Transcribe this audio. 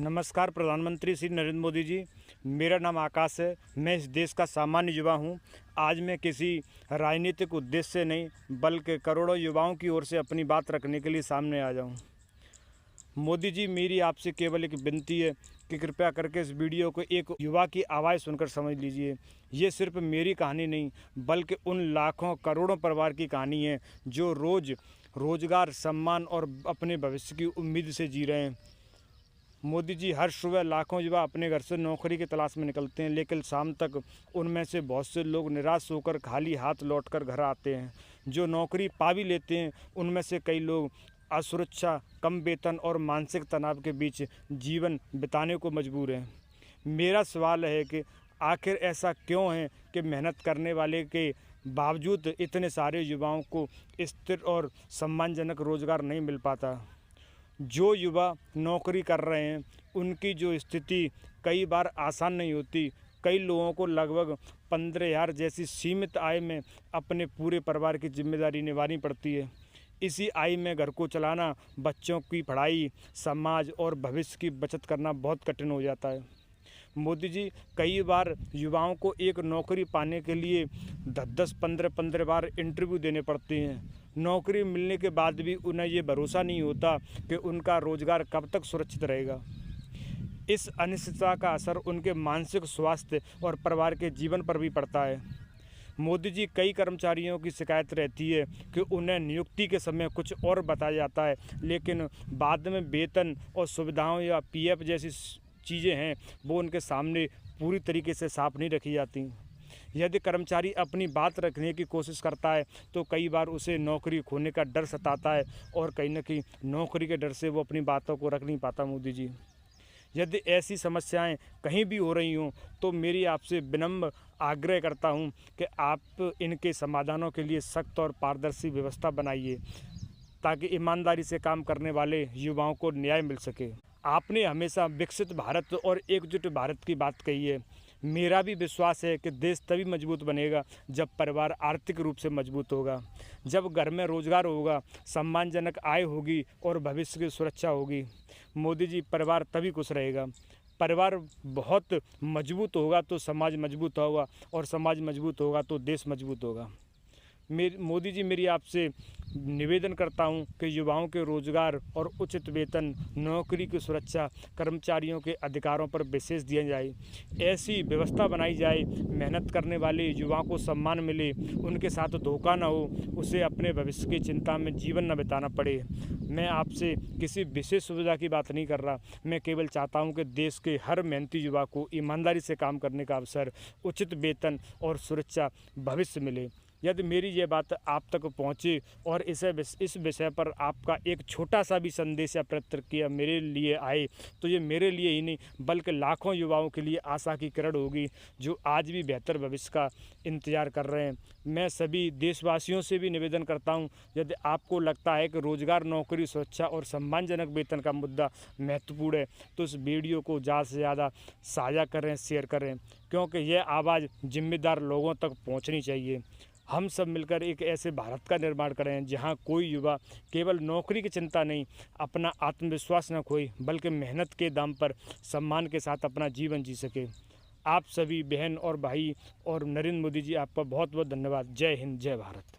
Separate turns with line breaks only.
नमस्कार प्रधानमंत्री श्री नरेंद्र मोदी जी। मेरा नाम आकाश है। मैं इस देश का सामान्य युवा हूं। आज मैं किसी राजनीतिक उद्देश्य से नहीं बल्कि करोड़ों युवाओं की ओर से अपनी बात रखने के लिए सामने आ जाऊं। मोदी जी, मेरी आपसे केवल एक विनती है कि कृपया करके इस वीडियो को एक युवा की आवाज़ सुनकर समझ लीजिए। ये सिर्फ मेरी कहानी नहीं बल्कि उन लाखों करोड़ों परिवार की कहानी है जो रोज़गार, सम्मान और अपने भविष्य की उम्मीद से जी रहे हैं। मोदी जी, हर सुबह लाखों युवा अपने घर से नौकरी की तलाश में निकलते हैं, लेकिन शाम तक उनमें से बहुत से लोग निराश होकर खाली हाथ लौटकर घर आते हैं। जो नौकरी पा भी लेते हैं उनमें से कई लोग असुरक्षा, कम वेतन और मानसिक तनाव के बीच जीवन बिताने को मजबूर हैं। मेरा सवाल है कि आखिर ऐसा क्यों है कि मेहनत करने वाले के बावजूद इतने सारे युवाओं को स्थिर और सम्मानजनक रोज़गार नहीं मिल पाता। जो युवा नौकरी कर रहे हैं उनकी जो स्थिति कई बार आसान नहीं होती। कई लोगों को लगभग 15,000 जैसी सीमित आय में अपने पूरे परिवार की जिम्मेदारी निभानी पड़ती है। इसी आय में घर को चलाना, बच्चों की पढ़ाई, समाज और भविष्य की बचत करना बहुत कठिन हो जाता है। मोदी जी, कई बार युवाओं को एक नौकरी पाने के लिए 10-10, 15-15 बार इंटरव्यू देने पड़ते हैं। नौकरी मिलने के बाद भी उन्हें ये भरोसा नहीं होता कि उनका रोज़गार कब तक सुरक्षित रहेगा। इस अनिश्चितता का असर उनके मानसिक स्वास्थ्य और परिवार के जीवन पर भी पड़ता है। मोदी जी, कई कर्मचारियों की शिकायत रहती है कि उन्हें नियुक्ति के समय कुछ और बताया जाता है, लेकिन बाद में वेतन और सुविधाओं या पीएफ जैसी चीज़ें हैं वो उनके सामने पूरी तरीके से साफ नहीं रखी जाती। यदि कर्मचारी अपनी बात रखने की कोशिश करता है तो कई बार उसे नौकरी खोने का डर सताता है और कहीं न कहीं नौकरी के डर से वो अपनी बातों को रख नहीं पाता। मोदी जी, यदि ऐसी समस्याएं कहीं भी हो रही हों तो मेरी आपसे विनम्र आग्रह करता हूं कि आप इनके समाधानों के लिए सख्त और पारदर्शी व्यवस्था बनाइए ताकि ईमानदारी से काम करने वाले युवाओं को न्याय मिल सके। आपने हमेशा विकसित भारत और एकजुट भारत की बात कही है। मेरा भी विश्वास है कि देश तभी मजबूत बनेगा जब परिवार आर्थिक रूप से मजबूत होगा, जब घर में रोजगार होगा, सम्मानजनक आय होगी और भविष्य की सुरक्षा होगी। मोदी जी, परिवार तभी खुश रहेगा। परिवार बहुत मजबूत होगा तो समाज मजबूत होगा और समाज मजबूत होगा तो देश मजबूत होगा। मोदी जी, मेरी आपसे निवेदन करता हूं कि युवाओं के रोज़गार और उचित वेतन, नौकरी की सुरक्षा, कर्मचारियों के अधिकारों पर विशेष दिया जाए। ऐसी व्यवस्था बनाई जाए, मेहनत करने वाले युवाओं को सम्मान मिले, उनके साथ धोखा न हो, उसे अपने भविष्य की चिंता में जीवन न बिताना पड़े। मैं आपसे किसी विशेष सुविधा की बात नहीं कर रहा। मैं केवल चाहता हूँ कि देश के हर मेहनती युवा को ईमानदारी से काम करने का अवसर, उचित वेतन और सुरक्षा भविष्य मिले। यदि मेरी ये बात आप तक पहुँचे और इस विषय पर आपका एक छोटा सा भी संदेश या प्रतिक्रिया मेरे लिए आए तो ये मेरे लिए ही नहीं बल्कि लाखों युवाओं के लिए आशा की किरण होगी जो आज भी बेहतर भविष्य का इंतज़ार कर रहे हैं। मैं सभी देशवासियों से भी निवेदन करता हूं, यदि आपको लगता है कि रोज़गार, नौकरी, सुरक्षा और सम्मानजनक वेतन का मुद्दा महत्वपूर्ण है तो इस वीडियो को ज़्यादा से ज़्यादा साझा करें, शेयर करें, क्योंकि यह आवाज़ जिम्मेदार लोगों तक पहुँचनी चाहिए। हम सब मिलकर एक ऐसे भारत का निर्माण करें जहां कोई युवा केवल नौकरी की चिंता नहीं, अपना आत्मविश्वास न खोए बल्कि मेहनत के दम पर सम्मान के साथ अपना जीवन जी सके। आप सभी बहन और भाई और नरेंद्र मोदी जी, आपका बहुत बहुत धन्यवाद। जय हिंद, जय भारत।